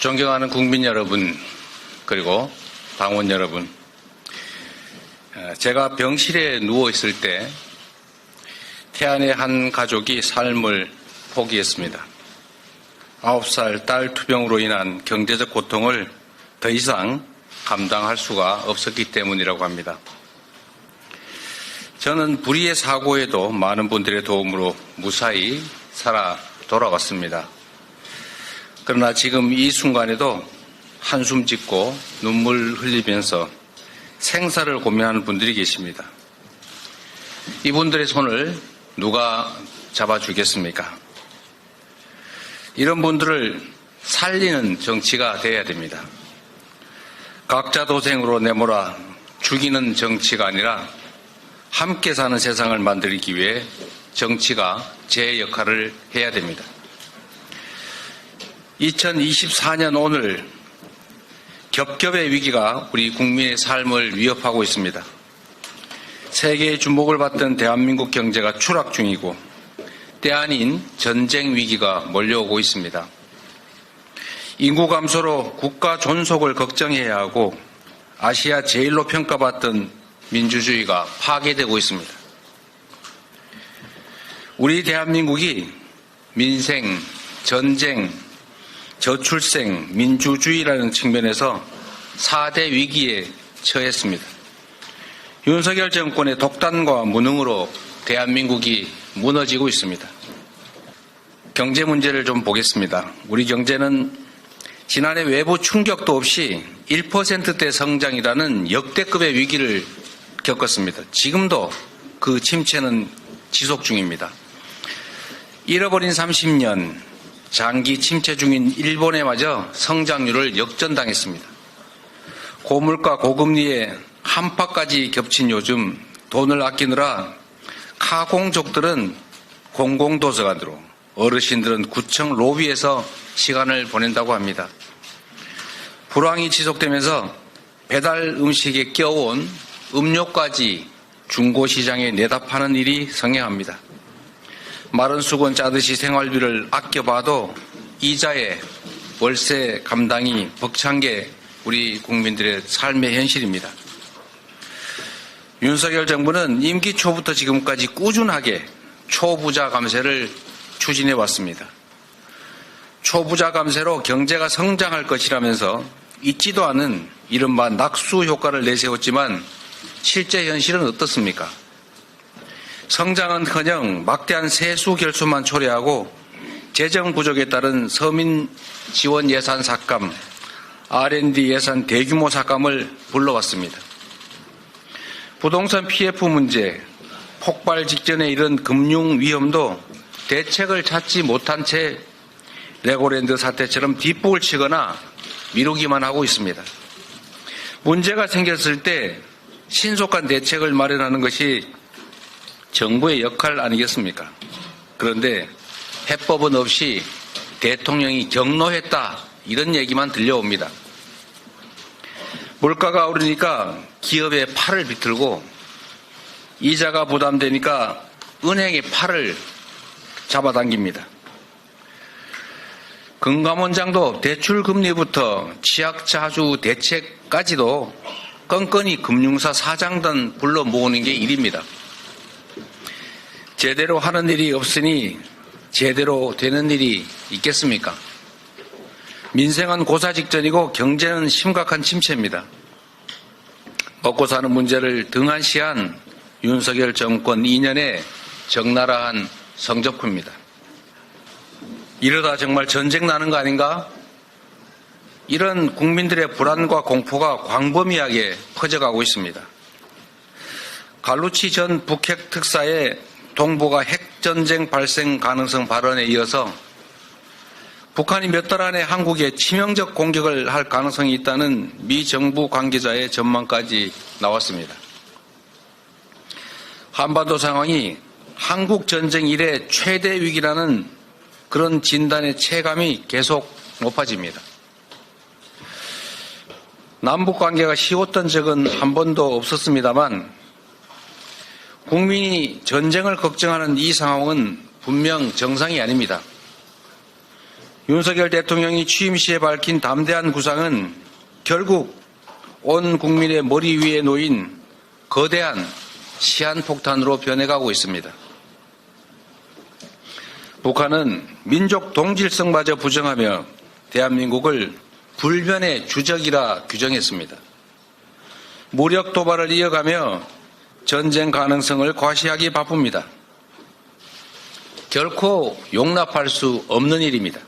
존경하는 국민 여러분, 그리고 당원 여러분, 제가 병실에 누워있을 때 태안의 한 가족이 삶을 포기했습니다. 9살 딸 투병으로 인한 경제적 고통을 더 이상 감당할 수가 없었기 때문이라고 합니다. 저는 불의의 사고에도 많은 분들의 도움으로 무사히 살아 돌아왔습니다. 그러나 지금 이 순간에도 한숨 짓고 눈물 흘리면서 생사를 고민하는 분들이 계십니다. 이분들의 손을 누가 잡아주겠습니까? 이런 분들을 살리는 정치가 돼야 됩니다. 각자 도생으로 내몰아 죽이는 정치가 아니라 함께 사는 세상을 만들기 위해 정치가 제 역할을 해야 됩니다. 2024년 오늘 겹겹의 위기가 우리 국민의 삶을 위협하고 있습니다. 세계의 주목을 받던 대한민국 경제가 추락 중이고 때 아닌 전쟁 위기가 몰려오고 있습니다. 인구 감소로 국가 존속을 걱정해야 하고 아시아 제일로 평가받던 민주주의가 파괴되고 있습니다. 우리 대한민국이 민생, 전쟁, 저출생, 민주주의라는 측면에서 4대 위기에 처했습니다. 윤석열 정권의 독단과 무능으로 대한민국이 무너지고 있습니다. 경제 문제를 좀 보겠습니다. 우리 경제는 지난해 외부 충격도 없이 1%대 성장이라는 역대급의 위기를 겪었습니다. 지금도 그 침체는 지속 중입니다. 잃어버린 30년, 장기 침체 중인 일본에 마저 성장률을 역전당했습니다. 고물가 고금리에 한파까지 겹친 요즘 돈을 아끼느라 카공족들은 공공도서관으로, 어르신들은 구청 로비에서 시간을 보낸다고 합니다. 불황이 지속되면서 배달 음식에 껴온 음료까지 중고시장에 내다 파는 일이 성행합니다. 마른 수건 짜듯이 생활비를 아껴봐도 이자에 월세 감당이 벅찬 게 우리 국민들의 삶의 현실입니다. 윤석열 정부는 임기 초부터 지금까지 꾸준하게 초부자 감세를 추진해 왔습니다. 초부자 감세로 경제가 성장할 것이라면서 있지도 않은 이른바 낙수 효과를 내세웠지만 실제 현실은 어떻습니까? 성장은커녕 막대한 세수 결손만 초래하고 재정 부족에 따른 서민 지원 예산 삭감, R&D 예산 대규모 삭감을 불러왔습니다. 부동산 PF 문제, 폭발 직전에 이른 금융 위험도 대책을 찾지 못한 채 레고랜드 사태처럼 뒷북을 치거나 미루기만 하고 있습니다. 문제가 생겼을 때 신속한 대책을 마련하는 것이 정부의 역할 아니겠습니까? 그런데 해법은 없이 대통령이 경로했다 이런 얘기만 들려옵니다. 물가가 오르니까 기업의 팔을 비틀고 이자가 부담되니까 은행의 팔을 잡아당깁니다. 금감원장도 대출금리부터 취약자주 대책까지도 건건이 금융사 사장단 불러 모으는 게 일입니다. 제대로 하는 일이 없으니 제대로 되는 일이 있겠습니까? 민생은 고사 직전이고 경제는 심각한 침체입니다. 먹고 사는 문제를 등한시한 윤석열 정권 2년의 적나라한 성적표입니다. 이러다 정말 전쟁 나는 거 아닌가? 이런 국민들의 불안과 공포가 광범위하게 퍼져가고 있습니다. 갈루치 전 북핵 특사의 동북아 핵전쟁 발생 가능성 발언에 이어서 북한이 몇 달 안에 한국에 치명적 공격을 할 가능성이 있다는 미 정부 관계자의 전망까지 나왔습니다. 한반도 상황이 한국 전쟁 이래 최대 위기라는 그런 진단의 체감이 계속 높아집니다. 남북 관계가 쉬웠던 적은 한 번도 없었습니다만 국민이 전쟁을 걱정하는 이 상황은 분명 정상이 아닙니다. 윤석열 대통령이 취임 시에 밝힌 담대한 구상은 결국 온 국민의 머리 위에 놓인 거대한 시한폭탄으로 변해가고 있습니다. 북한은 민족 동질성마저 부정하며 대한민국을 불변의 주적이라 규정했습니다. 무력 도발을 이어가며 전쟁 가능성을 과시하기 바쁩니다. 결코 용납할 수 없는 일입니다.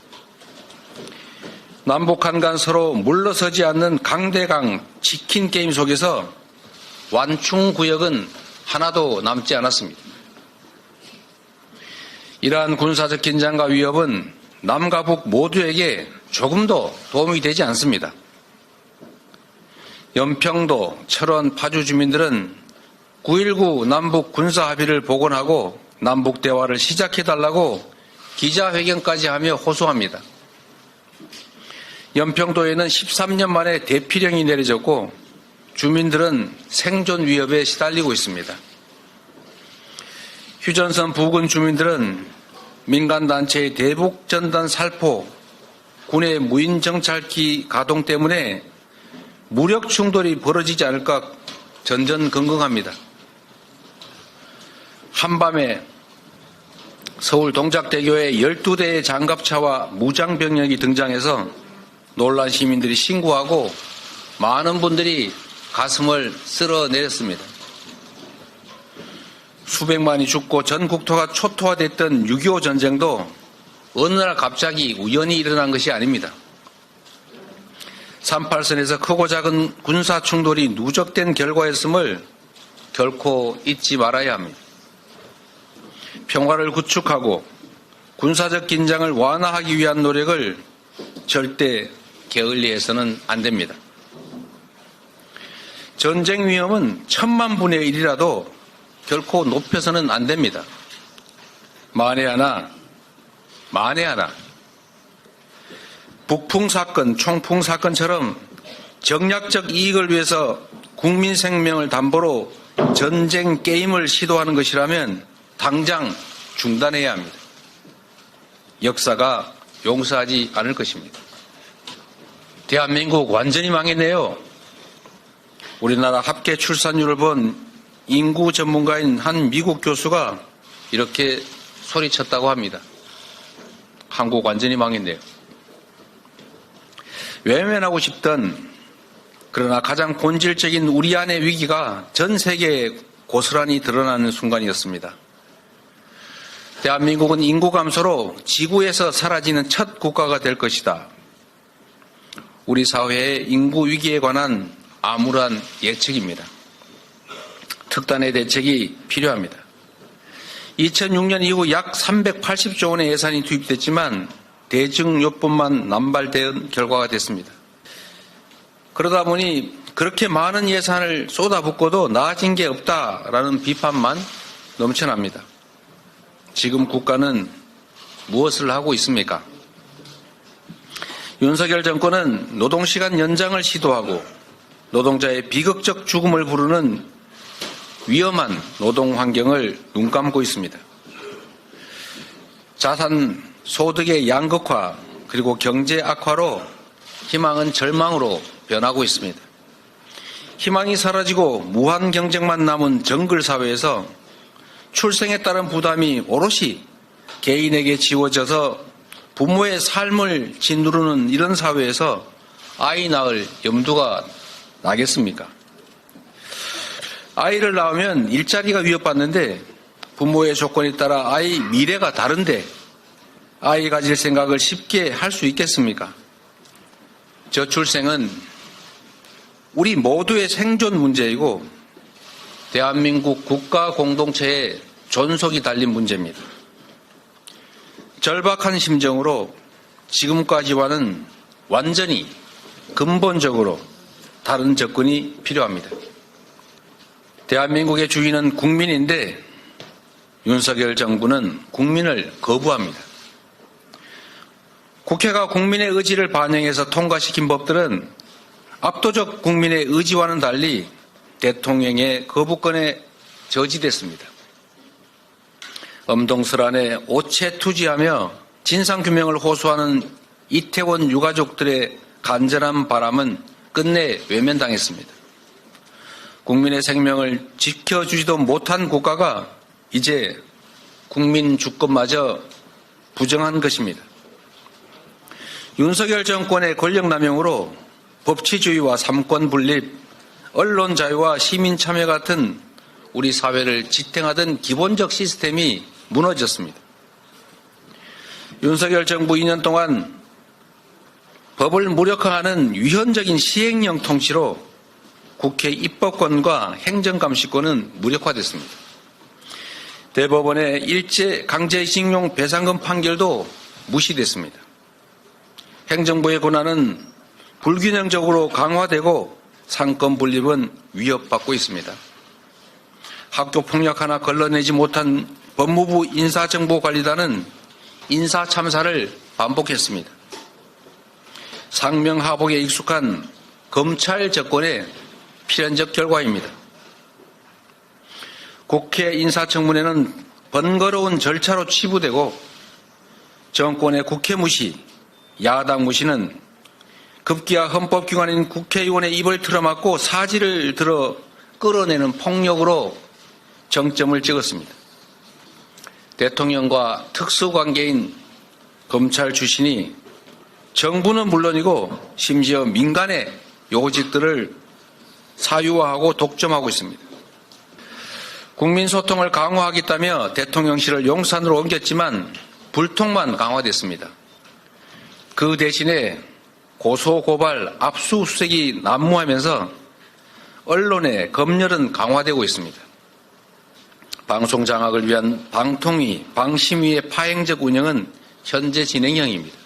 남북한 간 서로 물러서지 않는 강대강 치킨 게임 속에서 완충 구역은 하나도 남지 않았습니다. 이러한 군사적 긴장과 위협은 남과 북 모두에게 조금도 도움이 되지 않습니다. 연평도, 철원, 파주 주민들은 9.19 남북 군사합의를 복원하고 남북 대화를 시작해달라고 기자회견까지 하며 호소합니다. 연평도에는 13년 만에 대피령이 내려졌고 주민들은 생존 위협에 시달리고 있습니다. 휴전선 부근 주민들은 민간단체의 대북전단 살포, 군의 무인 정찰기 가동 때문에 무력 충돌이 벌어지지 않을까 전전긍긍합니다. 한밤에 서울 동작대교에 12대의 장갑차와 무장병력이 등장해서 놀란 시민들이 신고하고 많은 분들이 가슴을 쓸어내렸습니다. 수백만이 죽고 전 국토가 초토화됐던 6.25 전쟁도 어느 날 갑자기 우연히 일어난 것이 아닙니다. 38선에서 크고 작은 군사 충돌이 누적된 결과였음을 결코 잊지 말아야 합니다. 평화를 구축하고 군사적 긴장을 완화하기 위한 노력을 절대 게을리해서는 안 됩니다. 전쟁 위험은 1000만분의 1이라도 결코 높여서는 안 됩니다. 만에 하나 북풍 사건, 총풍 사건처럼 정략적 이익을 위해서 국민 생명을 담보로 전쟁 게임을 시도하는 것이라면 당장 중단해야 합니다. 역사가 용서하지 않을 것입니다. 대한민국 완전히 망했네요. 우리나라 합계 출산율을 본 인구 전문가인 한 미국 교수가 이렇게 소리쳤다고 합니다. 한국 완전히 망했네요. 외면하고 싶던 그러나 가장 본질적인 우리 안의 위기가 전 세계에 고스란히 드러나는 순간이었습니다. 대한민국은 인구 감소로 지구에서 사라지는 첫 국가가 될 것이다. 우리 사회의 인구 위기에 관한 암울한 예측입니다. 특단의 대책이 필요합니다. 2006년 이후 약 380조 원의 예산이 투입됐지만 대증요법만 남발된 결과가 됐습니다. 그러다 보니 그렇게 많은 예산을 쏟아붓고도 나아진 게 없다라는 비판만 넘쳐납니다. 지금 국가는 무엇을 하고 있습니까? 윤석열 정권은 노동시간 연장을 시도하고 노동자의 비극적 죽음을 부르는 위험한 노동 환경을 눈 감고 있습니다. 자산 소득의 양극화 그리고 경제 악화로 희망은 절망으로 변하고 있습니다. 희망이 사라지고 무한 경쟁만 남은 정글 사회에서 출생에 따른 부담이 오롯이 개인에게 지워져서 부모의 삶을 짓누르는 이런 사회에서 아이 낳을 염두가 나겠습니까? 아이를 낳으면 일자리가 위협받는데 부모의 조건에 따라 아이 미래가 다른데 아이 가질 생각을 쉽게 할 수 있겠습니까? 저출생은 우리 모두의 생존 문제이고 대한민국 국가 공동체의 존속이 달린 문제입니다. 절박한 심정으로 지금까지와는 완전히 근본적으로 다른 접근이 필요합니다. 대한민국의 주인은 국민인데 윤석열 정부는 국민을 거부합니다. 국회가 국민의 의지를 반영해서 통과시킨 법들은 압도적 국민의 의지와는 달리 대통령의 거부권에 저지됐습니다. 엄동설안에 오체투지하며 진상규명을 호소하는 이태원 유가족들의 간절한 바람은 끝내 외면당했습니다. 국민의 생명을 지켜주지도 못한 국가가 이제 국민 주권마저 부정한 것입니다. 윤석열 정권의 권력남용으로 법치주의와 삼권 분립, 언론 자유와 시민 참여 같은 우리 사회를 지탱하던 기본적 시스템이 무너졌습니다. 윤석열 정부 2년 동안 법을 무력화하는 위헌적인 시행령 통치로 국회 입법권과 행정감시권은 무력화됐습니다. 대법원의 일제 강제징용 배상금 판결도 무시됐습니다. 행정부의 권한은 불균형적으로 강화되고 상권 분립은 위협받고 있습니다. 학교 폭력 하나 걸러내지 못한 법무부 인사정보관리단은 인사참사를 반복했습니다. 상명하복에 익숙한 검찰 정권의 필연적 결과입니다. 국회 인사청문회는 번거로운 절차로 치부되고 정권의 국회 무시, 야당 무시는 급기야 헌법기관인 국회의원의 입을 틀어막고 사지를 들어 끌어내는 폭력으로 정점을 찍었습니다. 대통령과 특수관계인 검찰 출신이 정부는 물론이고 심지어 민간의 요직들을 사유화하고 독점하고 있습니다. 국민소통을 강화하겠다며 대통령실을 용산으로 옮겼지만 불통만 강화됐습니다. 그 대신에 고소고발, 압수수색이 난무하면서 언론의 검열은 강화되고 있습니다. 방송 장악을 위한 방통위, 방심위의 파행적 운영은 현재 진행형입니다.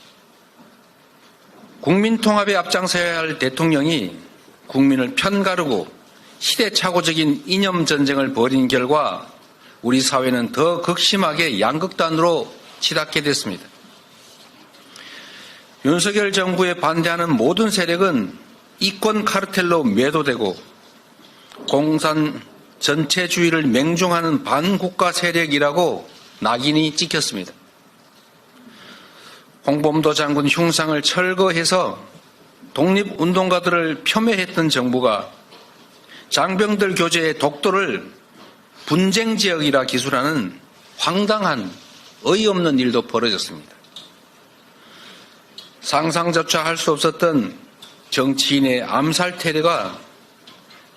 국민 통합에 앞장서야 할 대통령이 국민을 편가르고 시대착오적인 이념 전쟁을 벌인 결과 우리 사회는 더 극심하게 양극단으로 치닫게 됐습니다. 윤석열 정부에 반대하는 모든 세력은 이권 카르텔로 매도되고 공산 전체주의를 맹종하는 반국가 세력이라고 낙인이 찍혔습니다. 홍범도 장군 흉상을 철거해서 독립운동가들을 폄훼했던 정부가 장병들 교제의 독도를 분쟁지역이라 기술하는 황당한 어이없는 일도 벌어졌습니다. 상상조차 할 수 없었던 정치인의 암살 테러가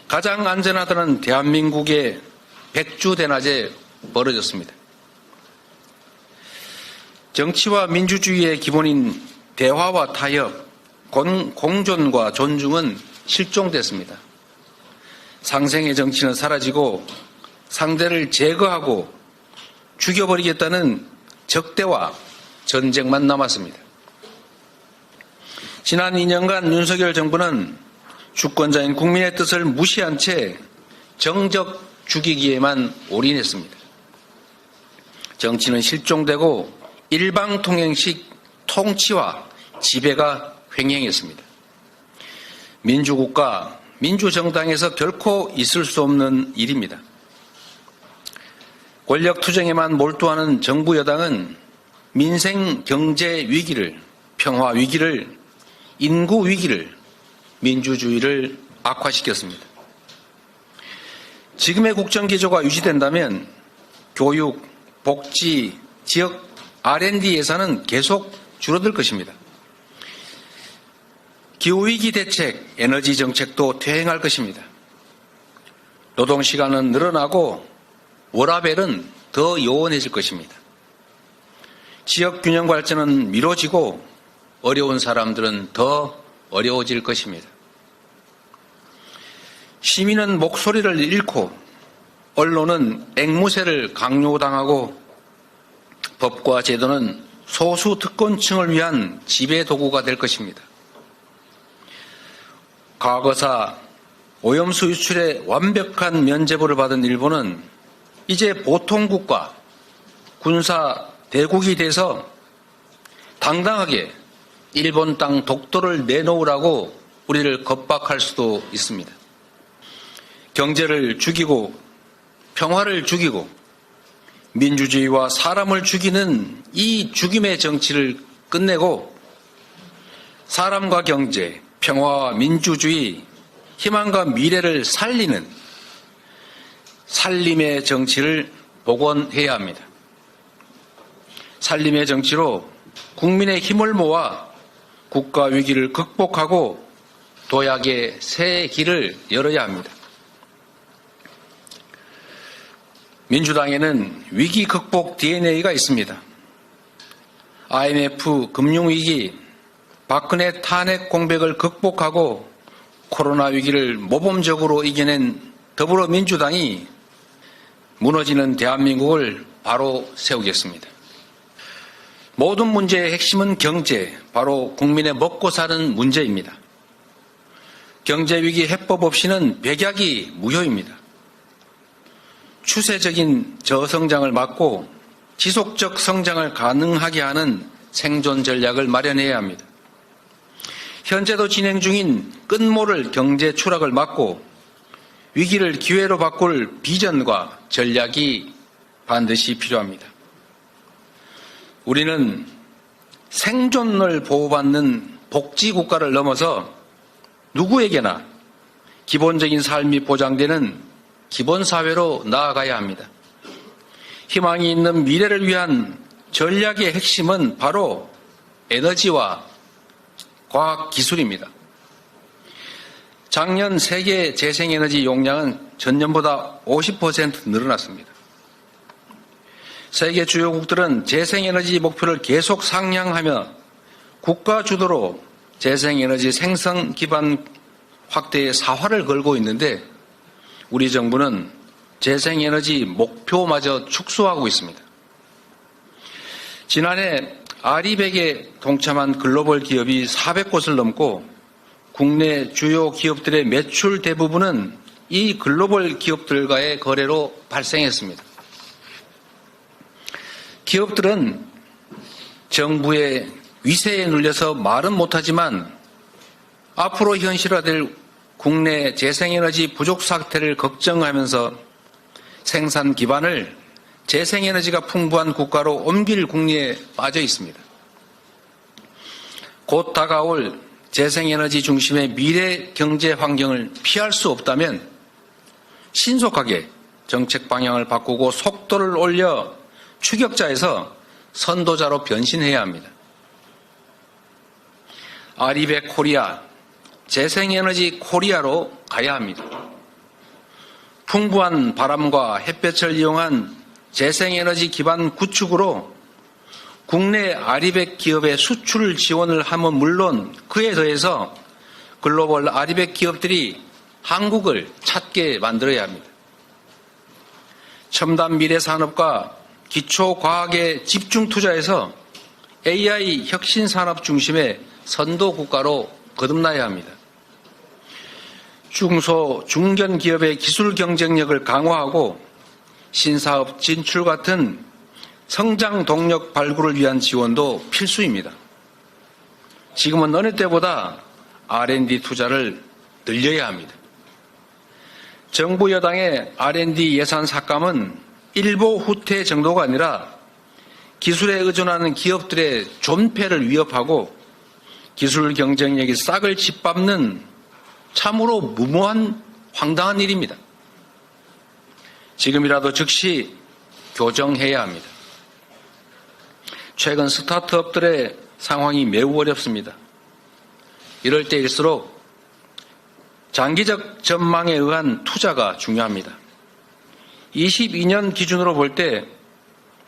가장 안전하다는 대한민국의 백주대낮에 벌어졌습니다. 정치와 민주주의의 기본인 대화와 타협, 공존과 존중은 실종됐습니다. 상생의 정치는 사라지고 상대를 제거하고 죽여버리겠다는 적대와 전쟁만 남았습니다. 지난 2년간 윤석열 정부는 주권자인 국민의 뜻을 무시한 채 정적 죽이기에만 올인했습니다. 정치는 실종되고 일방통행식 통치와 지배가 횡행했습니다. 민주국가, 민주정당에서 결코 있을 수 없는 일입니다. 권력투쟁에만 몰두하는 정부 여당은 민생 경제 위기를, 평화 위기를, 인구 위기를, 민주주의를 악화시켰습니다. 지금의 국정기조가 유지된다면 교육, 복지, 지역 R&D 예산은 계속 줄어들 것입니다. 기후위기 대책, 에너지 정책도 퇴행할 것입니다. 노동시간은 늘어나고 워라밸은 더 요원해질 것입니다. 지역균형 발전은 미뤄지고 어려운 사람들은 더 어려워질 것입니다. 시민은 목소리를 잃고 언론은 앵무새를 강요당하고 법과 제도는 소수 특권층을 위한 지배도구가 될 것입니다. 과거사 오염수 유출에 완벽한 면죄부를 받은 일본은 이제 보통국가, 군사 대국이 돼서 당당하게 일본 땅 독도를 내놓으라고 우리를 겁박할 수도 있습니다. 경제를 죽이고 평화를 죽이고 민주주의와 사람을 죽이는 이 죽임의 정치를 끝내고 사람과 경제, 평화와 민주주의, 희망과 미래를 살리는 살림의 정치를 복원해야 합니다. 살림의 정치로 국민의 힘을 모아 국가 위기를 극복하고 도약의 새 길을 열어야 합니다. 민주당에는 위기 극복 DNA가 있습니다. IMF 금융위기, 박근혜 탄핵 공백을 극복하고 코로나 위기를 모범적으로 이겨낸 더불어민주당이 무너지는 대한민국을 바로 세우겠습니다. 모든 문제의 핵심은 경제, 바로 국민의 먹고 사는 문제입니다. 경제위기 해법 없이는 백약이 무효입니다. 추세적인 저성장을 막고 지속적 성장을 가능하게 하는 생존 전략을 마련해야 합니다. 현재도 진행 중인 끝모를 경제 추락을 막고 위기를 기회로 바꿀 비전과 전략이 반드시 필요합니다. 우리는 생존을 보호받는 복지국가를 넘어서 누구에게나 기본적인 삶이 보장되는 기본사회로 나아가야 합니다. 희망이 있는 미래를 위한 전략의 핵심은 바로 에너지와 과학기술입니다. 작년 세계 재생에너지 용량은 전년보다 50% 늘어났습니다. 세계 주요국들은 재생에너지 목표를 계속 상향하며 국가 주도로 재생에너지 생성 기반 확대에 사활을 걸고 있는데 우리 정부는 재생에너지 목표마저 축소하고 있습니다. 지난해 아리백에 동참한 글로벌 기업이 400곳을 넘고 국내 주요 기업들의 매출 대부분은 이 글로벌 기업들과의 거래로 발생했습니다. 기업들은 정부의 위세에 눌려서 말은 못하지만 앞으로 현실화될 국내 재생에너지 부족 사태를 걱정하면서 생산 기반을 재생에너지가 풍부한 국가로 옮길 궁리에 빠져 있습니다. 곧 다가올 재생에너지 중심의 미래 경제 환경을 피할 수 없다면 신속하게 정책 방향을 바꾸고 속도를 올려 추격자에서 선도자로 변신해야 합니다. 아리백 코리아, 재생에너지 코리아로 가야 합니다. 풍부한 바람과 햇볕을 이용한 재생에너지 기반 구축으로 국내 아리백 기업의 수출 지원을 하면 물론 그에 더해서 글로벌 아리백 기업들이 한국을 찾게 만들어야 합니다. 첨단 미래 산업과 기초과학에 집중 투자해서 AI 혁신 산업 중심의 선도 국가로 거듭나야 합니다. 중소, 중견 기업의 기술 경쟁력을 강화하고 신사업 진출 같은 성장 동력 발굴을 위한 지원도 필수입니다. 지금은 어느 때보다 R&D 투자를 늘려야 합니다. 정부 여당의 R&D 예산 삭감은 일보 후퇴 정도가 아니라 기술에 의존하는 기업들의 존폐를 위협하고 기술 경쟁력이 싹을 짓밟는 참으로 무모한 황당한 일입니다. 지금이라도 즉시 교정해야 합니다. 최근 스타트업들의 상황이 매우 어렵습니다. 이럴 때일수록 장기적 전망에 의한 투자가 중요합니다. 22년 기준으로 볼 때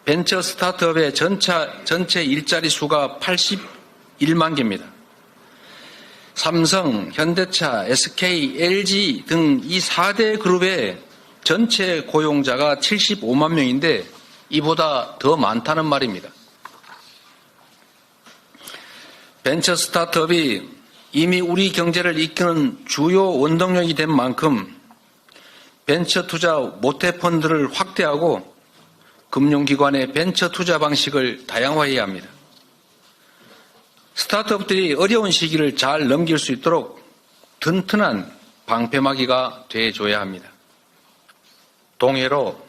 벤처 스타트업의 전체 일자리 수가 81만 개입니다. 삼성, 현대차, SK, LG 등 이 4대 그룹의 전체 고용자가 75만 명인데 이보다 더 많다는 말입니다. 벤처 스타트업이 이미 우리 경제를 이끄는 주요 원동력이 된 만큼 벤처 투자 모태펀드를 확대하고 금융기관의 벤처 투자 방식을 다양화해야 합니다. 스타트업들이 어려운 시기를 잘 넘길 수 있도록 튼튼한 방패막이가 돼줘야 합니다. 동해로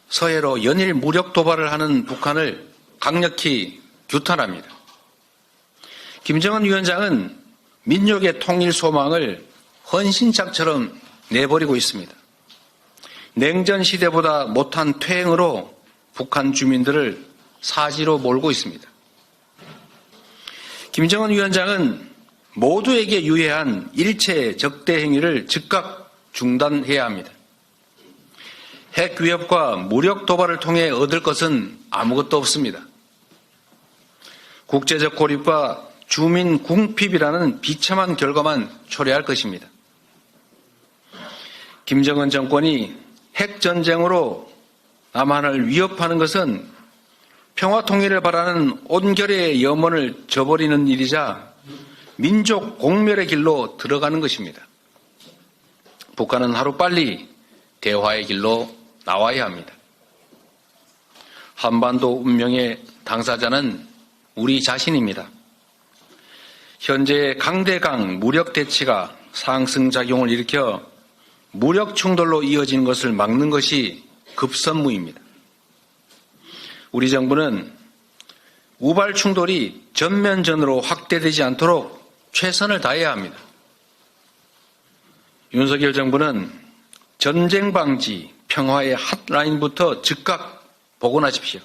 서해로 연일 무력 도발을 하는 북한을 강력히 규탄합니다. 김정은 위원장은 민족의 통일 소망을 헌신짝처럼 내버리고 있습니다. 냉전 시대보다 못한 퇴행으로 북한 주민들을 사지로 몰고 있습니다. 김정은 위원장은 모두에게 유해한 일체 적대 행위를 즉각 중단해야 합니다. 핵 위협과 무력 도발을 통해 얻을 것은 아무것도 없습니다. 국제적 고립과 주민 궁핍이라는 비참한 결과만 초래할 것입니다. 김정은 정권이 핵전쟁으로 남한을 위협하는 것은 평화 통일을 바라는 온결의 염원을 저버리는 일이자 민족 공멸의 길로 들어가는 것입니다. 북한은 하루빨리 대화의 길로 나와야 합니다. 한반도 운명의 당사자는 우리 자신입니다. 현재의 강대강 무력 대치가 상승작용을 일으켜 무력 충돌로 이어지는 것을 막는 것이 급선무입니다. 우리 정부는 우발 충돌이 전면전으로 확대되지 않도록 최선을 다해야 합니다. 윤석열 정부는 전쟁 방지, 평화의 핫라인부터 즉각 복원하십시오.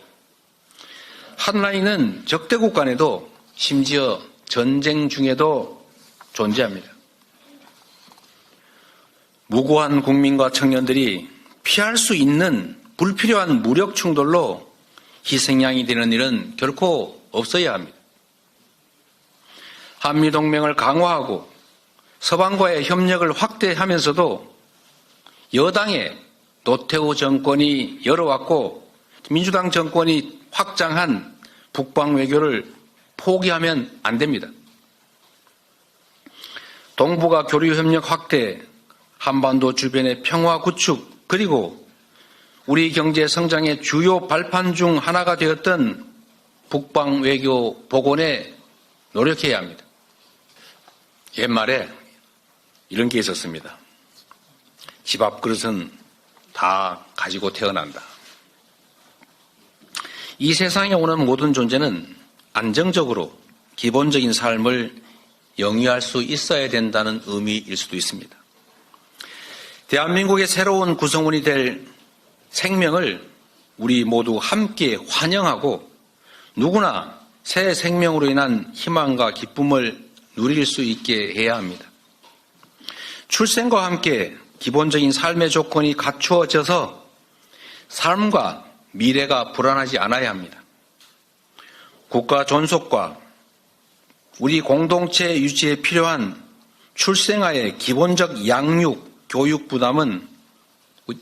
핫라인은 적대국 간에도 심지어 전쟁 중에도 존재합니다. 무고한 국민과 청년들이 피할 수 있는 불필요한 무력 충돌로 희생양이 되는 일은 결코 없어야 합니다. 한미동맹을 강화하고 서방과의 협력을 확대하면서도 여당의 노태우 정권이 열어왔고 민주당 정권이 확장한 북방 외교를 포기하면 안 됩니다. 동북아 교류 협력 확대, 한반도 주변의 평화 구축, 그리고 우리 경제 성장의 주요 발판 중 하나가 되었던 북방 외교 복원에 노력해야 합니다. 옛말에 이런 게 있었습니다. 집 앞 그릇은 다 가지고 태어난다. 이 세상에 오는 모든 존재는 안정적으로 기본적인 삶을 영위할 수 있어야 된다는 의미일 수도 있습니다. 대한민국의 새로운 구성원이 될 생명을 우리 모두 함께 환영하고 누구나 새 생명으로 인한 희망과 기쁨을 누릴 수 있게 해야 합니다. 출생과 함께 기본적인 삶의 조건이 갖추어져서 삶과 미래가 불안하지 않아야 합니다. 국가 존속과 우리 공동체 유지에 필요한 출생아의 기본적 양육, 교육 부담은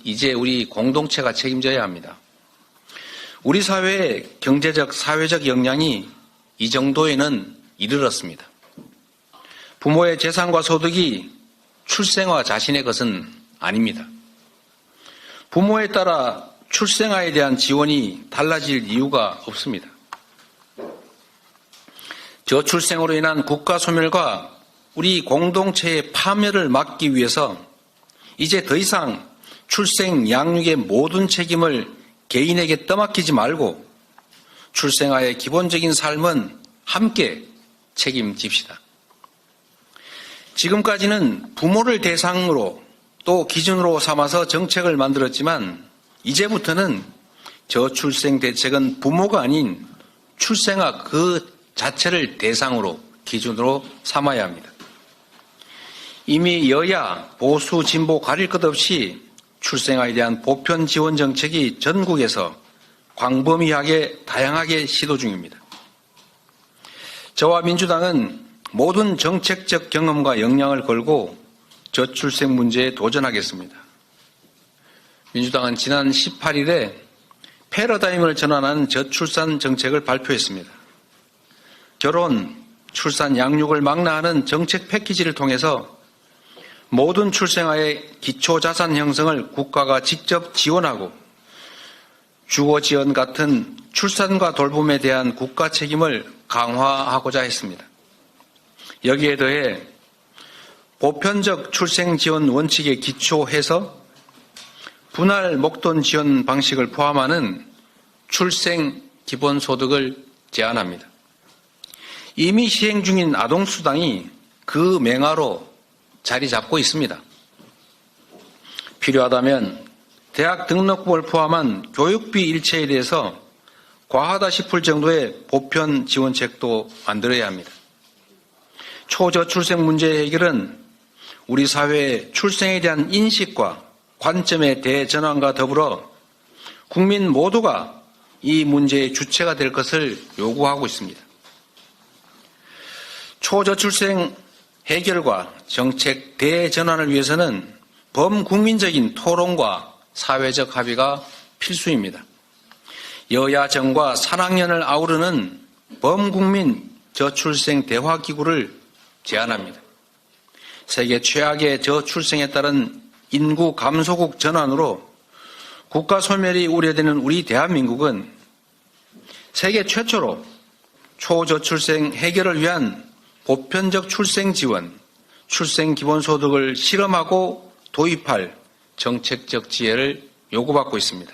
이제 우리 공동체가 책임져야 합니다. 우리 사회의 경제적, 사회적 역량이 이 정도에는 이르렀습니다. 부모의 재산과 소득이 출생아 자신의 것은 아닙니다. 부모에 따라 출생아에 대한 지원이 달라질 이유가 없습니다. 저출생으로 인한 국가 소멸과 우리 공동체의 파멸을 막기 위해서 이제 더 이상 출생 양육의 모든 책임을 개인에게 떠맡기지 말고 출생아의 기본적인 삶은 함께 책임집시다. 지금까지는 부모를 대상으로 또 기준으로 삼아서 정책을 만들었지만 이제부터는 저출생 대책은 부모가 아닌 출생아 그 자체를 대상으로 기준으로 삼아야 합니다. 이미 여야, 보수, 진보 가릴 것 없이 출생아에 대한 보편 지원 정책이 전국에서 광범위하게 다양하게 시도 중입니다. 저와 민주당은 모든 정책적 경험과 역량을 걸고 저출생 문제에 도전하겠습니다. 민주당은 지난 18일에 패러다임을 전환한 저출산 정책을 발표했습니다. 결혼, 출산, 양육을 망라하는 정책 패키지를 통해서 모든 출생아의 기초자산 형성을 국가가 직접 지원하고 주거지원 같은 출산과 돌봄에 대한 국가 책임을 강화하고자 했습니다. 여기에 더해 보편적 출생지원 원칙에 기초해서 분할 목돈 지원 방식을 포함하는 출생 기본소득을 제안합니다. 이미 시행 중인 아동수당이 그 맹화로 자리 잡고 있습니다. 필요하다면 대학 등록금을 포함한 교육비 일체에 대해서 과하다 싶을 정도의 보편 지원책도 만들어야 합니다. 초저출생 문제 해결은 우리 사회의 출생에 대한 인식과 관점의 대전환과 더불어 국민 모두가 이 문제의 주체가 될 것을 요구하고 있습니다. 초저출생 해결과 정책 대전환을 위해서는 범국민적인 토론과 사회적 합의가 필수입니다. 여야 정과 산학연을 아우르는 범국민 저출생 대화기구를 제안합니다. 세계 최악의 저출생에 따른 인구 감소국 전환으로 국가 소멸이 우려되는 우리 대한민국은 세계 최초로 초저출생 해결을 위한 보편적 출생 지원, 출생 기본소득을 실험하고 도입할 정책적 지혜를 요구받고 있습니다.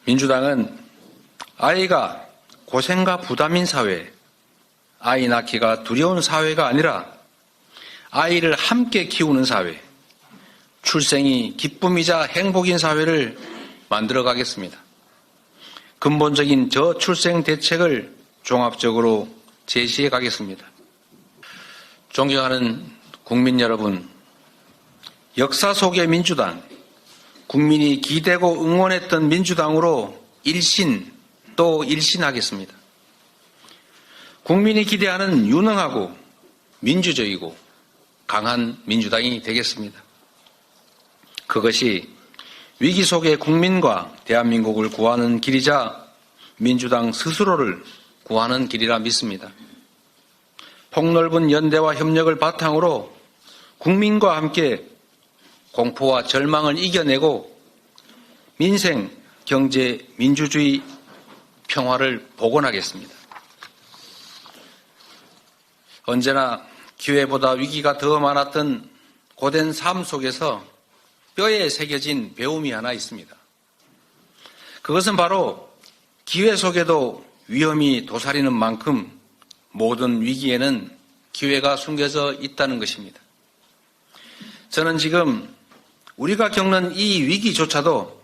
민주당은 아이가 고생과 부담인 사회, 아이 낳기가 두려운 사회가 아니라 아이를 함께 키우는 사회, 출생이 기쁨이자 행복인 사회를 만들어 가겠습니다. 근본적인 저출생 대책을 종합적으로 제시해 가겠습니다. 존경하는 국민 여러분, 역사 속의 민주당, 국민이 기대고 응원했던 민주당으로 일신 또 일신하겠습니다. 국민이 기대하는 유능하고 민주적이고 강한 민주당이 되겠습니다. 그것이 위기 속의 국민과 대한민국을 구하는 길이자 민주당 스스로를 구하는 길이라 믿습니다. 폭넓은 연대와 협력을 바탕으로 국민과 함께 공포와 절망을 이겨내고 민생, 경제, 민주주의, 평화를 복원하겠습니다. 언제나 기회보다 위기가 더 많았던 고된 삶 속에서 뼈에 새겨진 배움이 하나 있습니다. 그것은 바로 기회 속에도 위험이 도사리는 만큼 모든 위기에는 기회가 숨겨져 있다는 것입니다. 저는 지금 우리가 겪는 이 위기조차도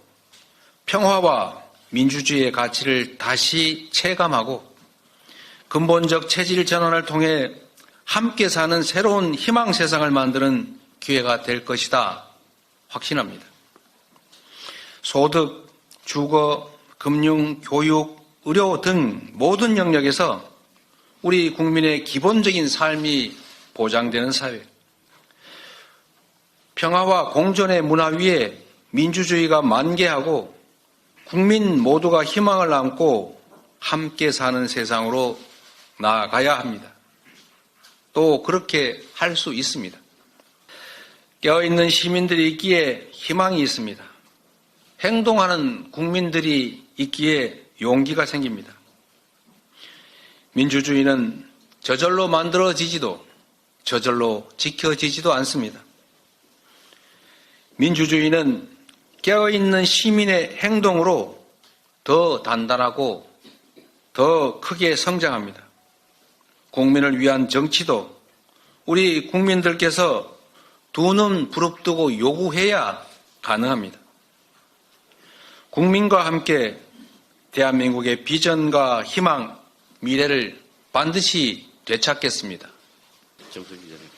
평화와 민주주의의 가치를 다시 체감하고 근본적 체질 전환을 통해 함께 사는 새로운 희망 세상을 만드는 기회가 될 것이다 확신합니다. 소득, 주거, 금융, 교육, 의료 등 모든 영역에서 우리 국민의 기본적인 삶이 보장되는 사회, 평화와 공존의 문화 위에 민주주의가 만개하고 국민 모두가 희망을 안고 함께 사는 세상으로 나아가야 합니다. 또 그렇게 할 수 있습니다. 깨어있는 시민들이 있기에 희망이 있습니다. 행동하는 국민들이 있기에 용기가 생깁니다. 민주주의는 저절로 만들어지지도 저절로 지켜지지도 않습니다. 민주주의는 깨어있는 시민의 행동으로 더 단단하고 더 크게 성장합니다. 국민을 위한 정치도 우리 국민들께서 두 눈 부릅뜨고 요구해야 가능합니다. 국민과 함께 대한민국의 비전과 희망, 미래를 반드시 되찾겠습니다. 정석 기자님.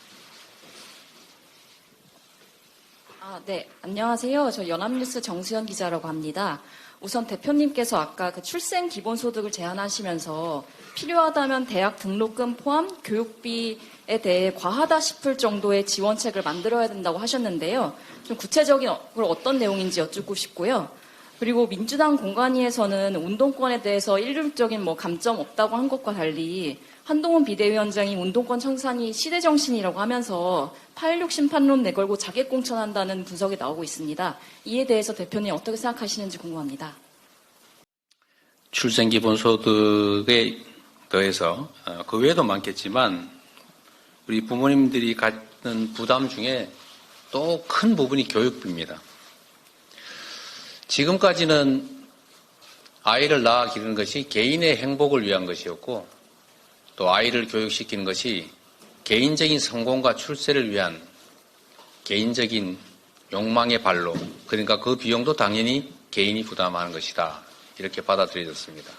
네, 안녕하세요. 저 연합뉴스 정수현 기자라고 합니다. 우선 대표님께서 아까 그 출생 기본소득을 제안하시면서 필요하다면 대학 등록금 포함 교육비에 대해 과하다 싶을 정도의 지원책을 만들어야 된다고 하셨는데요. 좀 구체적으로 어떤 내용인지 여쭙고 싶고요. 그리고 민주당 공관위에서는 운동권에 대해서 일률적인 감점 없다고 한 것과 달리 한동훈 비대위원장이 운동권 청산이 시대정신이라고 하면서 8.16 심판론 내걸고 자객공천한다는 분석이 나오고 있습니다. 이에 대해서 대표님 어떻게 생각하시는지 궁금합니다. 출생기본소득에 더해서 그 외에도 많겠지만 우리 부모님들이 갖는 부담 중에 또 큰 부분이 교육비입니다. 지금까지는 아이를 낳아 기르는 것이 개인의 행복을 위한 것이었고 또 아이를 교육시키는 것이 개인적인 성공과 출세를 위한 개인적인 욕망의 발로, 그러니까 그 비용도 당연히 개인이 부담하는 것이다. 이렇게 받아들여졌습니다.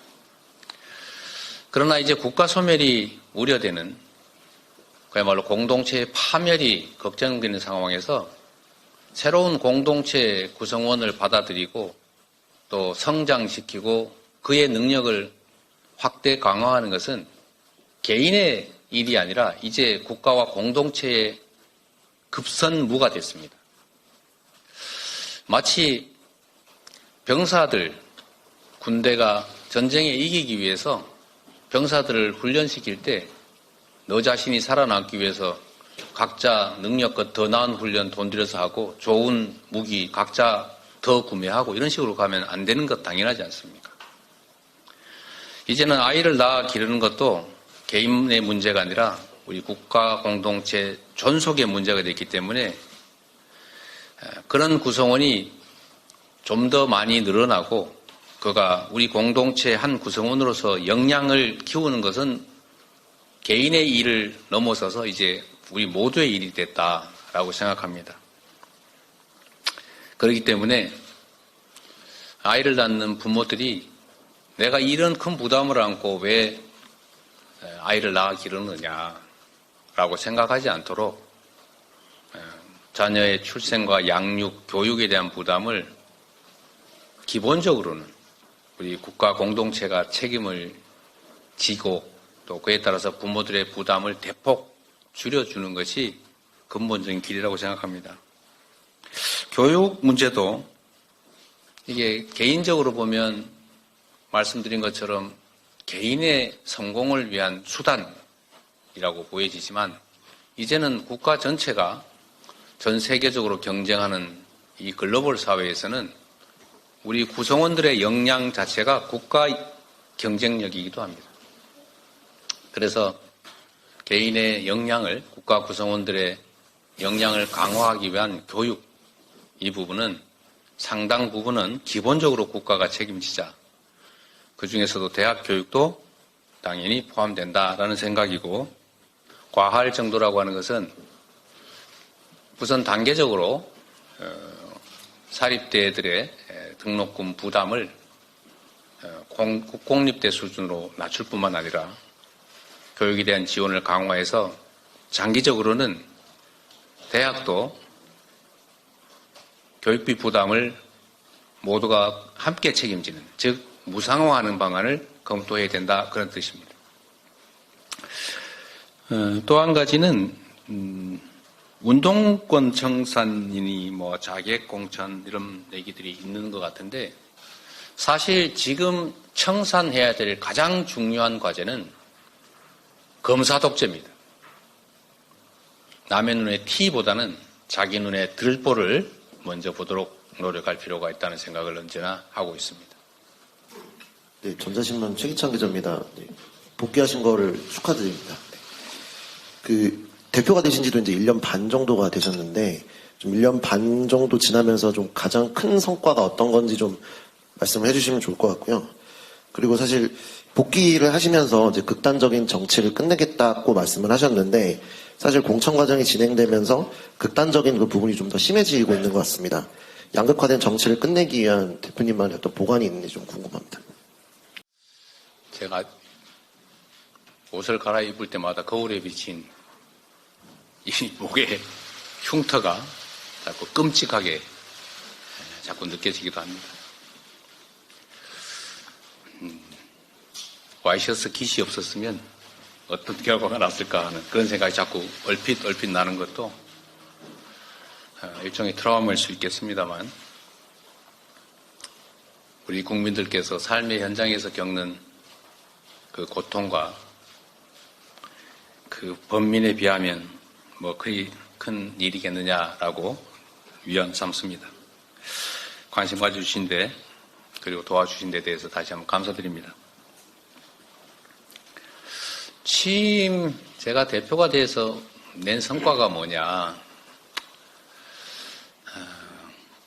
그러나 이제 국가 소멸이 우려되는, 그야말로 공동체의 파멸이 걱정되는 상황에서 새로운 공동체 구성원을 받아들이고 또 성장시키고 그의 능력을 확대 강화하는 것은 개인의 일이 아니라 이제 국가와 공동체의 급선무가 됐습니다. 마치 병사들, 군대가 전쟁에 이기기 위해서 병사들을 훈련시킬 때 너 자신이 살아남기 위해서 각자 능력껏 더 나은 훈련 돈 들여서 하고 좋은 무기 각자 더 구매하고 이런 식으로 가면 안 되는 것 당연하지 않습니까? 이제는 아이를 낳아 기르는 것도 개인의 문제가 아니라 우리 국가 공동체 존속의 문제가 됐기 때문에 그런 구성원이 좀 더 많이 늘어나고 그가 우리 공동체 한 구성원으로서 역량을 키우는 것은 개인의 일을 넘어서서 이제 우리 모두의 일이 됐다라고 생각합니다. 그렇기 때문에 아이를 낳는 부모들이 내가 이런 큰 부담을 안고 왜 아이를 낳아 기르느냐라고 생각하지 않도록 자녀의 출생과 양육, 교육에 대한 부담을 기본적으로는 우리 국가 공동체가 책임을 지고 또 그에 따라서 부모들의 부담을 대폭 줄여주는 것이 근본적인 길이라고 생각합니다. 교육 문제도 이게 개인적으로 보면 말씀드린 것처럼 개인의 성공을 위한 수단이라고 보여지지만 이제는 국가 전체가 전 세계적으로 경쟁하는 이 글로벌 사회에서는 우리 구성원들의 역량 자체가 국가 경쟁력이기도 합니다. 그래서 개인의 역량을, 국가 구성원들의 역량을 강화하기 위한 교육, 이 부분은 상당 부분은 기본적으로 국가가 책임지자. 그 중에서도 대학 교육도 당연히 포함된다라는 생각이고, 과할 정도라고 하는 것은 우선 단계적으로 사립대들의 등록금 부담을 국공립대 수준으로 낮출 뿐만 아니라 교육에 대한 지원을 강화해서 장기적으로는 대학도 교육비 부담을 모두가 함께 책임지는, 즉 무상화하는 방안을 검토해야 된다, 그런 뜻입니다. 또 한 가지는 운동권 청산이니 뭐 자객 공천 이런 얘기들이 있는 것 같은데 사실 지금 청산해야 될 가장 중요한 과제는 검사 독재입니다. 남의 눈에 티보다는 자기 눈에 들보를 먼저 보도록 노력할 필요가 있다는 생각을 언제나 하고 있습니다. 네, 전자신문 최기찬 기자입니다. 네, 복귀하신 거를 축하드립니다. 네. 그 대표가 되신 지도 이제 1년 반 정도가 되셨는데 좀 1년 반 정도 지나면서 좀 가장 큰 성과가 어떤 건지 좀 말씀을 해주시면 좋을 것 같고요. 그리고 사실 복귀를 하시면서 이제 극단적인 정치를 끝내겠다고 말씀을 하셨는데 사실 공천 과정이 진행되면서 극단적인 그 부분이 좀 더 심해지고 있는 것 같습니다. 양극화된 정치를 끝내기 위한 대표님만의 어떤 보관이 있는지 좀 궁금합니다. 제가 옷을 갈아입을 때마다 거울에 비친 이 목의 흉터가 자꾸 끔찍하게 자꾸 느껴지기도 합니다. 와이셔츠 깃이 없었으면 어떤 결과가 났을까 하는 그런 생각이 자꾸 얼핏 나는 것도 일종의 트라우마일 수 있겠습니다만 우리 국민들께서 삶의 현장에서 겪는 그 고통과 그 범민에 비하면 뭐 그리 큰 일이겠느냐라고 위안 삼습니다. 관심 가져주신 데 그리고 도와주신 데 대해서 다시 한번 감사드립니다. 취임 제가 대표가 돼서 낸 성과가 뭐냐,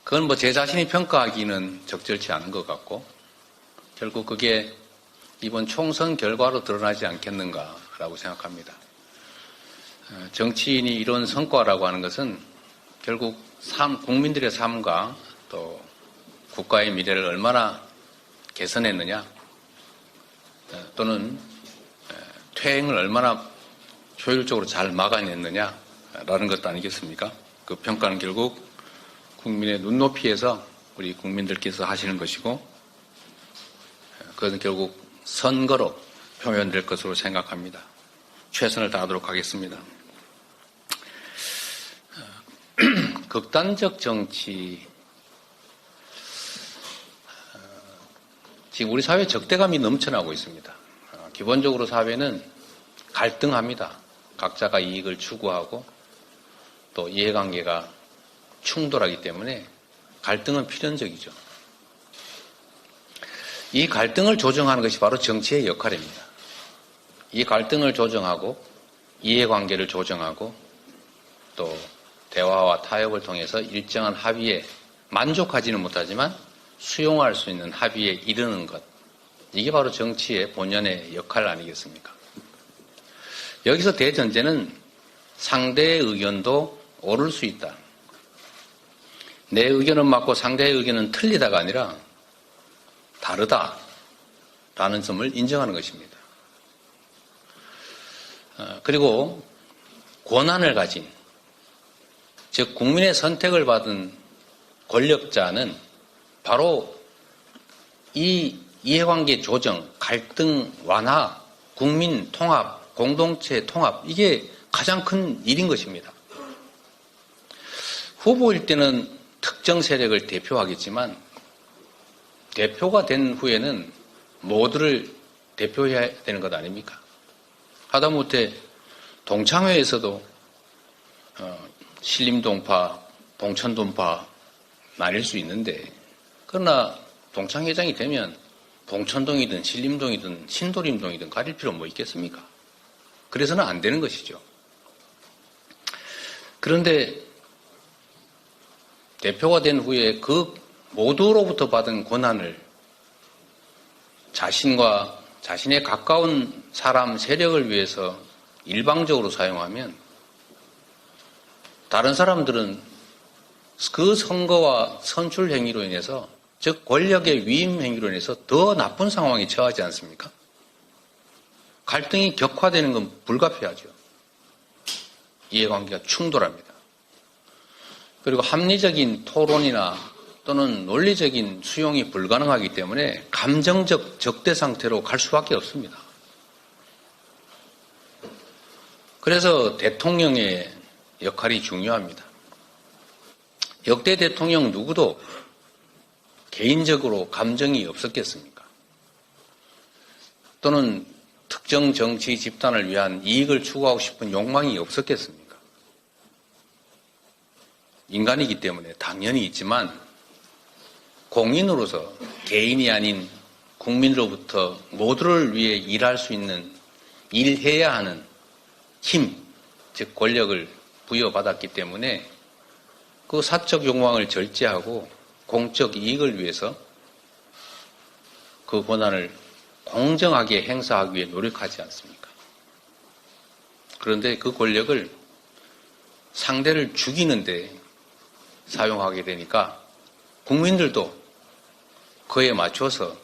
그건 뭐 제 자신이 평가하기는 적절치 않은 것 같고 결국 그게 이번 총선 결과로 드러나지 않겠는가라고 생각합니다. 정치인이 이룬 성과라고 하는 것은 결국 국민들의 삶과 또 국가의 미래를 얼마나 개선했느냐, 또는 퇴행을 얼마나 효율적으로 잘 막아냈느냐라는 것도 아니겠습니까? 그 평가는 결국 국민의 눈높이에서 우리 국민들께서 하시는 것이고, 그것은 결국 선거로 표현될 것으로 생각합니다. 최선을 다하도록 하겠습니다. 극단적 정치, 지금 우리 사회에 적대감이 넘쳐나고 있습니다. 기본적으로 사회는 갈등합니다. 각자가 이익을 추구하고 또 이해관계가 충돌하기 때문에 갈등은 필연적이죠. 이 갈등을 조정하는 것이 바로 정치의 역할입니다. 이 갈등을 조정하고 이해관계를 조정하고 또 대화와 타협을 통해서 일정한 합의에 만족하지는 못하지만 수용할 수 있는 합의에 이르는 것, 이게 바로 정치의 본연의 역할 아니겠습니까? 여기서 대전제는 상대의 의견도 옳을 수 있다. 내 의견은 맞고 상대의 의견은 틀리다가 아니라 다르다라는 점을 인정하는 것입니다. 그리고 권한을 가진, 즉 국민의 선택을 받은 권력자는 바로 이 이해관계 조정, 갈등 완화, 국민 통합, 공동체 통합, 이게 가장 큰 일인 것입니다. 후보일 때는 특정 세력을 대표하겠지만 대표가 된 후에는 모두를 대표해야 되는 것 아닙니까? 하다못해 동창회에서도 신림동파, 봉천동파 나뉠 수 있는데, 그러나 동창회장이 되면 봉천동이든 신림동이든 신도림동이든 가릴 필요 뭐 있겠습니까? 그래서는 안 되는 것이죠. 그런데 대표가 된 후에 그 모두로부터 받은 권한을 자신과 자신의 가까운 사람, 세력을 위해서 일방적으로 사용하면 다른 사람들은 그 선거와 선출 행위로 인해서, 즉 권력의 위임 행위로 인해서 더 나쁜 상황에 처하지 않습니까? 갈등이 격화되는 건 불가피하죠. 이해관계가 충돌합니다. 그리고 합리적인 토론이나 또는 논리적인 수용이 불가능하기 때문에 감정적 적대 상태로 갈 수밖에 없습니다. 그래서 대통령의 역할이 중요합니다. 역대 대통령 누구도 개인적으로 감정이 없었겠습니까? 또는 특정 정치 집단을 위한 이익을 추구하고 싶은 욕망이 없었겠습니까? 인간이기 때문에 당연히 있지만 공인으로서 개인이 아닌 국민으로부터 모두를 위해 일할 수 있는, 일해야 하는 힘, 즉 권력을 부여받았기 때문에 그 사적 욕망을 절제하고 공적 이익을 위해서 그 권한을 공정하게 행사하기 위해 노력하지 않습니까? 그런데 그 권력을 상대를 죽이는데 사용하게 되니까 국민들도 그에 맞춰서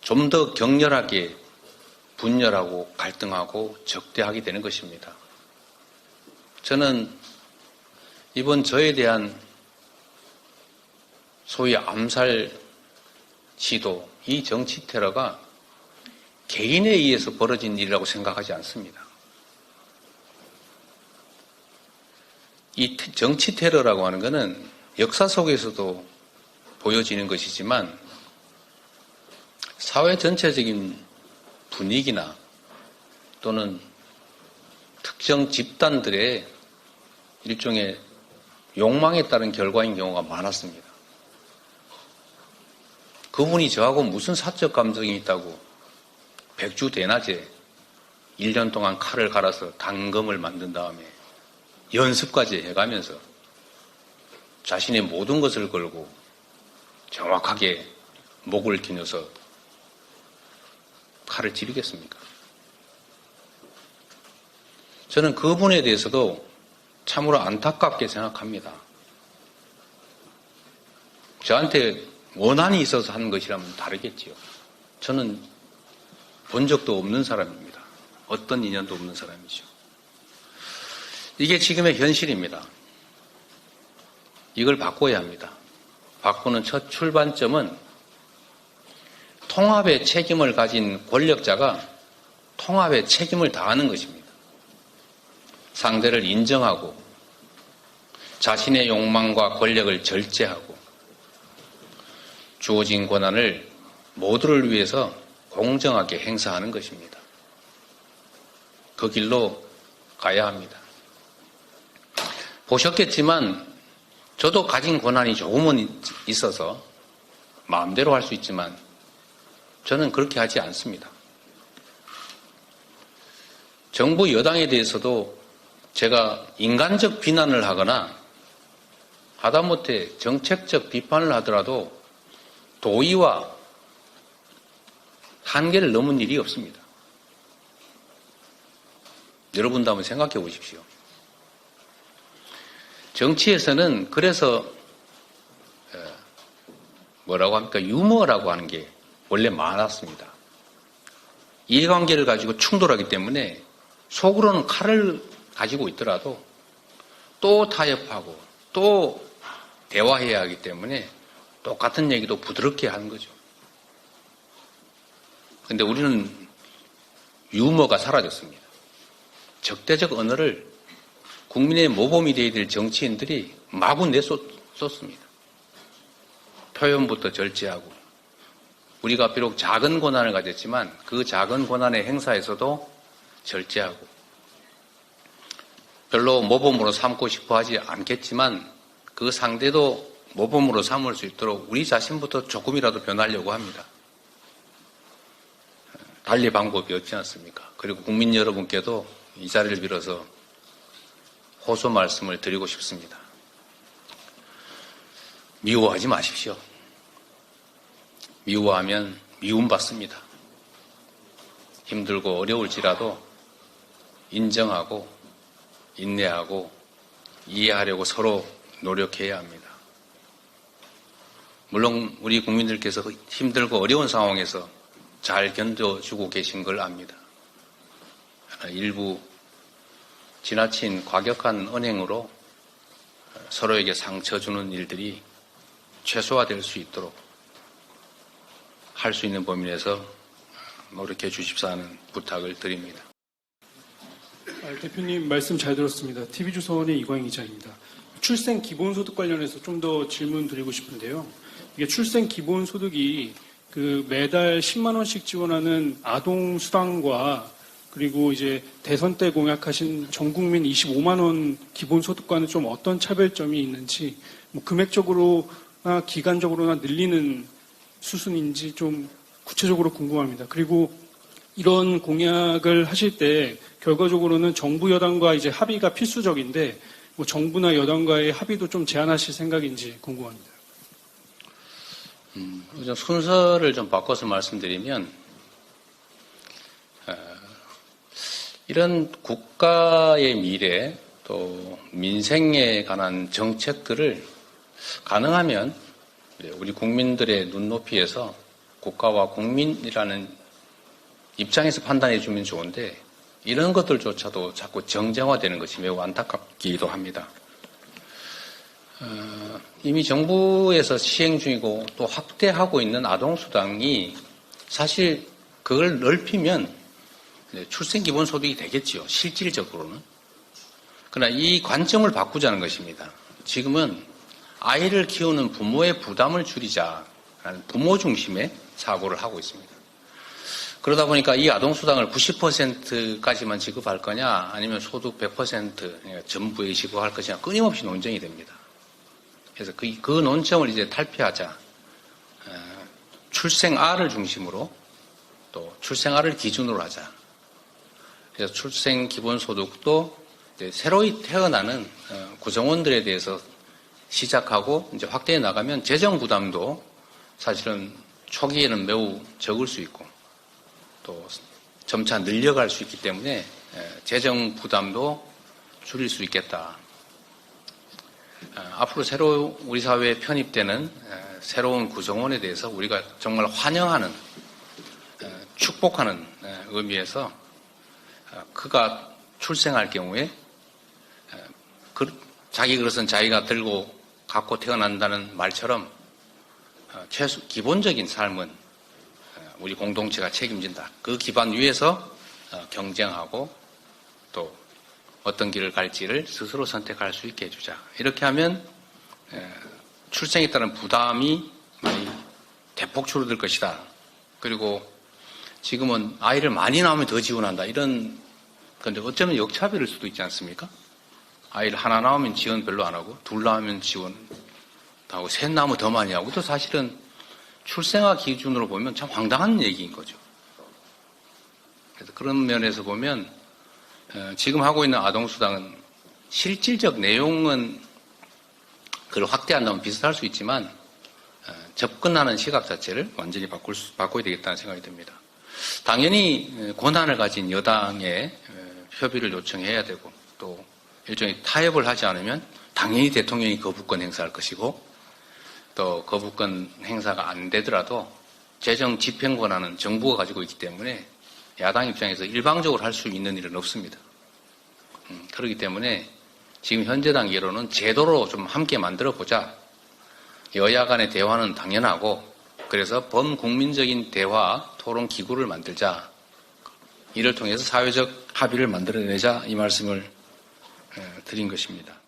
좀 더 격렬하게 분열하고 갈등하고 적대하게 되는 것입니다. 저는 이번 저에 대한 소위 암살 시도, 이 정치 테러가 개인에 의해서 벌어진 일이라고 생각하지 않습니다. 이 정치 테러라고 하는 것은 역사 속에서도 보여지는 것이지만 사회 전체적인 분위기나 또는 특정 집단들의 일종의 욕망에 따른 결과인 경우가 많았습니다. 그분이 저하고 무슨 사적 감정이 있다고 백주대낮에 1년 동안 칼을 갈아서 단검을 만든 다음에 연습까지 해가면서 자신의 모든 것을 걸고 정확하게 목을 기녀서 칼을 찌르겠습니까? 저는 그분에 대해서도 참으로 안타깝게 생각합니다. 저한테 원한이 있어서 하는 것이라면 다르겠지요. 저는 본 적도 없는 사람입니다. 어떤 인연도 없는 사람이죠. 이게 지금의 현실입니다. 이걸 바꿔야 합니다. 바꾸는 첫 출발점은 통합의 책임을 가진 권력자가 통합의 책임을 다하는 것입니다. 상대를 인정하고 자신의 욕망과 권력을 절제하고 주어진 권한을 모두를 위해서 공정하게 행사하는 것입니다. 그 길로 가야 합니다. 보셨겠지만 저도 가진 권한이 조금은 있어서 마음대로 할 수 있지만 저는 그렇게 하지 않습니다. 정부 여당에 대해서도 제가 인간적 비난을 하거나 하다못해 정책적 비판을 하더라도 도의와 한계를 넘은 일이 없습니다. 여러분도 한번 생각해 보십시오. 정치에서는 그래서 뭐라고 합니까? 유머라고 하는 게 원래 많았습니다. 이해관계를 가지고 충돌하기 때문에 속으로는 칼을 가지고 있더라도 또 타협하고 또 대화해야 하기 때문에 똑같은 얘기도 부드럽게 하는 거죠. 근데 우리는 유머가 사라졌습니다. 적대적 언어를 국민의 모범이 되어야 될 정치인들이 마구 내쏟습니다. 표현부터 절제하고 우리가 비록 작은 권한을 가졌지만 그 작은 권한의 행사에서도 절제하고 별로 모범으로 삼고 싶어 하지 않겠지만 그 상대도 모범으로 삼을 수 있도록 우리 자신부터 조금이라도 변하려고 합니다. 달리 방법이 없지 않습니까? 그리고 국민 여러분께도 이 자리를 빌어서 호소 말씀을 드리고 싶습니다. 미워하지 마십시오. 미워하면 미움받습니다. 힘들고 어려울지라도 인정하고 인내하고 이해하려고 서로 노력해야 합니다. 물론 우리 국민들께서 힘들고 어려운 상황에서 잘 견뎌주고 계신 걸 압니다. 일부 지나친 과격한 언행으로 서로에게 상처 주는 일들이 최소화될 수 있도록 할 수 있는 범위 내에서 노력해 주십사 하는 부탁을 드립니다. 대표님 말씀 잘 들었습니다. TV조선의 이광희 기자입니다. 출생 기본소득 관련해서 좀 더 질문 드리고 싶은데요. 이게 출생 기본소득이 그 매달 10만 원씩 지원하는 아동 수당과 그리고 이제 대선 때 공약하신 전 국민 25만 원 기본소득과는 좀 어떤 차별점이 있는지, 뭐 금액적으로나 기간적으로나 늘리는 수순인지 좀 구체적으로 궁금합니다. 그리고 이런 공약을 하실 때 결과적으로는 정부 여당과 이제 합의가 필수적인데 뭐 정부나 여당과의 합의도 좀 제한하실 생각인지 궁금합니다. 순서를 좀 바꿔서 말씀드리면 이런 국가의 미래 또 민생에 관한 정책들을 가능하면 우리 국민들의 눈높이에서 국가와 국민이라는 입장에서 판단해 주면 좋은데 이런 것들조차도 자꾸 정쟁화되는 것이 매우 안타깝기도 합니다. 이미 정부에서 시행 중이고 또 확대하고 있는 아동수당이 사실 그걸 넓히면 출생기본소득이 되겠지요. 실질적으로는. 그러나 이 관점을 바꾸자는 것입니다. 지금은 아이를 키우는 부모의 부담을 줄이자라는 부모 중심의 사고를 하고 있습니다. 그러다 보니까 이 아동수당을 90%까지만 지급할 거냐 아니면 소득 100% 전부에 지급할 것이냐 끊임없이 논쟁이 됩니다. 그래서 그 논점을 이제 탈피하자. 출생아를 중심으로 또 출생아를 기준으로 하자. 그래서 출생기본소득도 이제 새로이 태어나는 구성원들에 대해서 시작하고 이제 확대해 나가면 재정 부담도 사실은 초기에는 매우 적을 수 있고 또 점차 늘려갈 수 있기 때문에 재정 부담도 줄일 수 있겠다. 앞으로 새로 우리 사회에 편입되는 새로운 구성원에 대해서 우리가 정말 환영하는, 축복하는 의미에서 그가 출생할 경우에 자기 그릇은 자기가 들고 갖고 태어난다는 말처럼 최소 기본적인 삶은 우리 공동체가 책임진다. 그 기반 위에서 경쟁하고 또 어떤 길을 갈지를 스스로 선택할 수 있게 해주자. 이렇게 하면 출생에 따른 부담이 많이 대폭 줄어들 것이다. 그리고 지금은 아이를 많이 낳으면 더 지원한다. 이런 건데 어쩌면 역차별일 수도 있지 않습니까? 아이를 하나 낳으면 지원 별로 안 하고 둘 낳으면 지원 하고 셋 낳으면 더 많이 하고 또 사실은 출생아 기준으로 보면 참 황당한 얘기인 거죠. 그래서 그런 면에서 보면 지금 하고 있는 아동수당은 실질적 내용은 그걸 확대한다면 비슷할 수 있지만 접근하는 시각 자체를 완전히 바꿔야 되겠다는 생각이 듭니다. 당연히 권한을 가진 여당에 협의를 요청해야 되고 또 일종의 타협을 하지 않으면 당연히 대통령이 거부권 행사할 것이고 또 거부권 행사가 안 되더라도 재정 집행 권한은 정부가 가지고 있기 때문에 야당 입장에서 일방적으로 할 수 있는 일은 없습니다. 그렇기 때문에 지금 현재 단계로는 제도로 좀 함께 만들어 보자. 여야 간의 대화는 당연하고 그래서 범국민적인 대화 토론 기구를 만들자. 이를 통해서 사회적 합의를 만들어내자 이 말씀을 드린 것입니다.